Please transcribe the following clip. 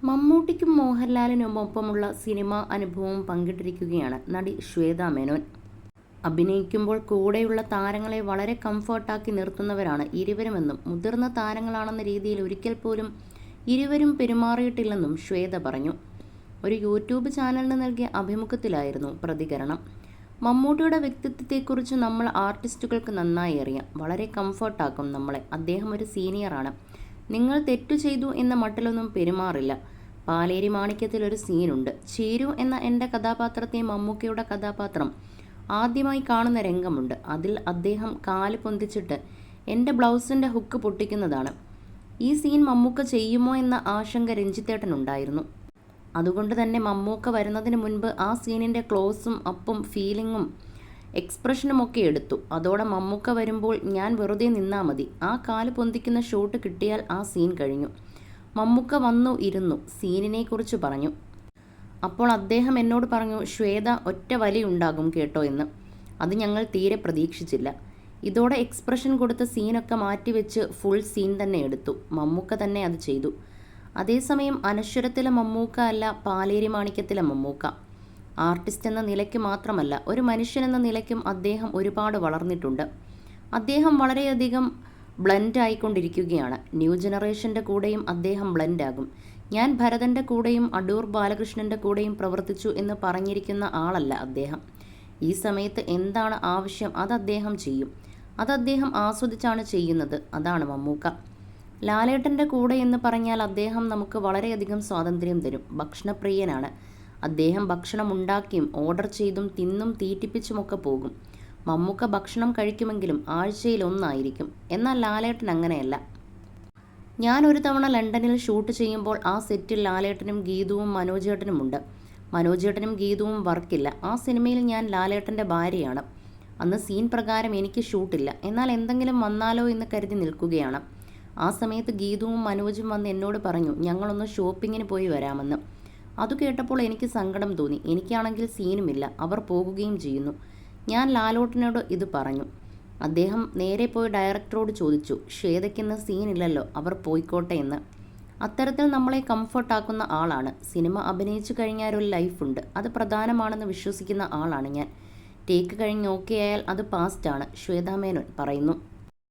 മമ്മൂട്ടിക്കും മോഹൻലാലിനുമൊപ്പമുള്ള cinema അനുഭവം പങ്കിട്ടിരിക്കുകയാണ് നടി ശ്വേതാ മേനോൻ. അഭിനയിക്കുമ്പോൾ കൂടെയുള്ള താരങ്ങളെ വളരെ കംഫർട്ടാക്കി നിർത്തുന്നവരാണ് ഇരുവരുമെന്നും മുതിർന്ന താരങ്ങളാണെന്ന രീതിയിൽ ഒരിക്കൽ പോലും ഇരുവരും പെരുമാറിയിട്ടില്ലെന്നും ശ്വേത പറഞ്ഞു. ഒരു യൂട്യൂബ് ചാനലിന് നൽകിയ അഭിമുഖത്തിലായിരുന്നു പ്രതികരണം. മമ്മൂട്ടിയുടെ വ്യക്തിത്വത്തെക്കുറിച്ച് നമ്മൾ ആർട്ടിസ്റ്റുകൾക്ക് നന്നായി അറിയാം. വളരെ കംഫർട്ടാക്കും നമ്മളെ. അദ്ദേഹം ഒരു സീനിയറാണ്. നിങ്ങൾ തെറ്റു ചെയ്തു എന്ന മട്ടിലൊന്നും പെരുമാറില്ല. പാലേരി മാണിക്യത്തിൽ ഒരു സീനുണ്ട്. ചീരു എന്ന എൻ്റെ കഥാപാത്രത്തെ മമ്മൂക്കയുടെ കഥാപാത്രം ആദ്യമായി കാണുന്ന രംഗമുണ്ട്. അതിൽ അദ്ദേഹം കാല് പൊന്തിച്ചിട്ട് എൻ്റെ ബ്ലൗസിൻ്റെ ഹുക്ക് പൊട്ടിക്കുന്നതാണ്. ഈ സീൻ മമ്മൂക്ക ചെയ്യുമോ എന്ന ആശങ്ക രഞ്ജിത്തേട്ടനുണ്ടായിരുന്നു. അതുകൊണ്ട് തന്നെ മമ്മൂക്ക വരുന്നതിന് മുൻപ് ആ സീനിൻ്റെ ക്ലോസും അപ്പും ഫീലിങ്ങും എക്സ്പ്രഷനുമൊക്കെ എടുത്തു. അതോടെ മമ്മൂക്ക വരുമ്പോൾ ഞാൻ വെറുതെ നിന്നാൽ മതി. ആ കാല് പൊന്തിക്കുന്ന ഷോട്ട് കിട്ടിയാൽ ആ സീൻ കഴിഞ്ഞു. മമ്മൂക്ക വന്നു ഇരുന്നു. സീനിനെക്കുറിച്ച് പറഞ്ഞു. അപ്പോൾ അദ്ദേഹം എന്നോട് പറഞ്ഞു, ശ്വേത ഒറ്റ വലിയുണ്ടാകും കേട്ടോ എന്ന്. അത് ഞങ്ങൾ തീരെ പ്രതീക്ഷിച്ചില്ല. ഇതോടെ എക്സ്പ്രഷൻ കൊടുത്ത സീനൊക്കെ മാറ്റിവെച്ച് ഫുൾ സീൻ തന്നെ എടുത്തു. മമ്മൂക്ക തന്നെ അത് ചെയ്തു. അതേസമയം അനശ്വരത്തിലെ മമ്മൂക്ക അല്ല പാലേരി മാണിക്യത്തിലെ മമ്മൂക്ക. ആർട്ടിസ്റ്റ് എന്ന നിലയ്ക്ക് മാത്രമല്ല, ഒരു മനുഷ്യനെന്ന നിലയ്ക്കും അദ്ദേഹം ഒരുപാട് വളർന്നിട്ടുണ്ട്. അദ്ദേഹം വളരെയധികം ബ്ലെൻഡ് ആയിക്കൊണ്ടിരിക്കുകയാണ്. ന്യൂ ജനറേഷൻ്റെ കൂടെയും അദ്ദേഹം ബ്ലെൻഡാകും. ഞാൻ ഭരതൻ്റെ കൂടെയും അടൂർ ബാലകൃഷ്ണൻ്റെ കൂടെയും പ്രവർത്തിച്ചു എന്ന് പറഞ്ഞിരിക്കുന്ന ആളല്ല അദ്ദേഹം. ഈ സമയത്ത് എന്താണ് ആവശ്യം അത് അദ്ദേഹം ചെയ്യും. അത് അദ്ദേഹം ആസ്വദിച്ചാണ് ചെയ്യുന്നത്. അതാണ് മമ്മൂക്ക. ലാലേട്ടൻ്റെ കൂടെ എന്ന് പറഞ്ഞാൽ അദ്ദേഹം നമുക്ക് വളരെയധികം സ്വാതന്ത്ര്യം തരും. ഭക്ഷണപ്രിയനാണ് അദ്ദേഹം. ഭക്ഷണം ഉണ്ടാക്കിയും ഓർഡർ ചെയ്തും തിന്നും തീറ്റിപ്പിച്ചുമൊക്കെ പോകും. മമ്മൂക്ക ഭക്ഷണം കഴിക്കുമെങ്കിലും ആഴ്ചയിൽ ഒന്നായിരിക്കും. എന്നാൽ ലാലേട്ടൻ അങ്ങനെയല്ല. ഞാൻ ഒരു തവണ ലണ്ടനിൽ ഷൂട്ട് ചെയ്യുമ്പോൾ ആ സെറ്റിൽ ലാലേട്ടനും ഗീതുവും മനോജേട്ടനുമുണ്ട്. മനോജേട്ടനും ഗീതുവും വർക്കില്ല. ആ സിനിമയിൽ ഞാൻ ലാലേട്ടൻ്റെ ഭാര്യയാണ്. അന്ന് സീൻ പ്രകാരം എനിക്ക് ഷൂട്ടില്ല. എന്നാൽ എന്തെങ്കിലും വന്നാലോ എന്ന് കരുതി നിൽക്കുകയാണ്. ആ സമയത്ത് ഗീതുവും മനോജും വന്ന് എന്നോട് പറഞ്ഞു, ഞങ്ങളൊന്ന് ഷോപ്പിങ്ങിന് പോയി വരാമെന്ന്. അത് കേട്ടപ്പോൾ എനിക്ക് സങ്കടം തോന്നി. എനിക്കാണെങ്കിൽ സീനുമില്ല. അവർ പോകുകയും ചെയ്യുന്നു. ഞാൻ ലാലേട്ടനോട് ഇത് പറഞ്ഞു. അദ്ദേഹം നേരെ പോയി ഡയറക്ടറോട് ചോദിച്ചു, ശ്വേതയ്ക്കിന്ന് സീനില്ലല്ലോ, അവർ പോയിക്കോട്ടെ എന്ന്. അത്തരത്തിൽ നമ്മളെ കംഫർട്ടാക്കുന്ന ആളാണ്. സിനിമ അഭിനയിച്ചു കഴിഞ്ഞാൽ ഒരു ലൈഫുണ്ട്. അത് പ്രധാനമാണെന്ന് വിശ്വസിക്കുന്ന ആളാണ് ഞാൻ. ടേക്ക് കഴിഞ്ഞ് ഓക്കെ ആയാൽ അത് പാസ്റ്റാണ്, ശ്വേതാ മേനോൻ പറയുന്നു.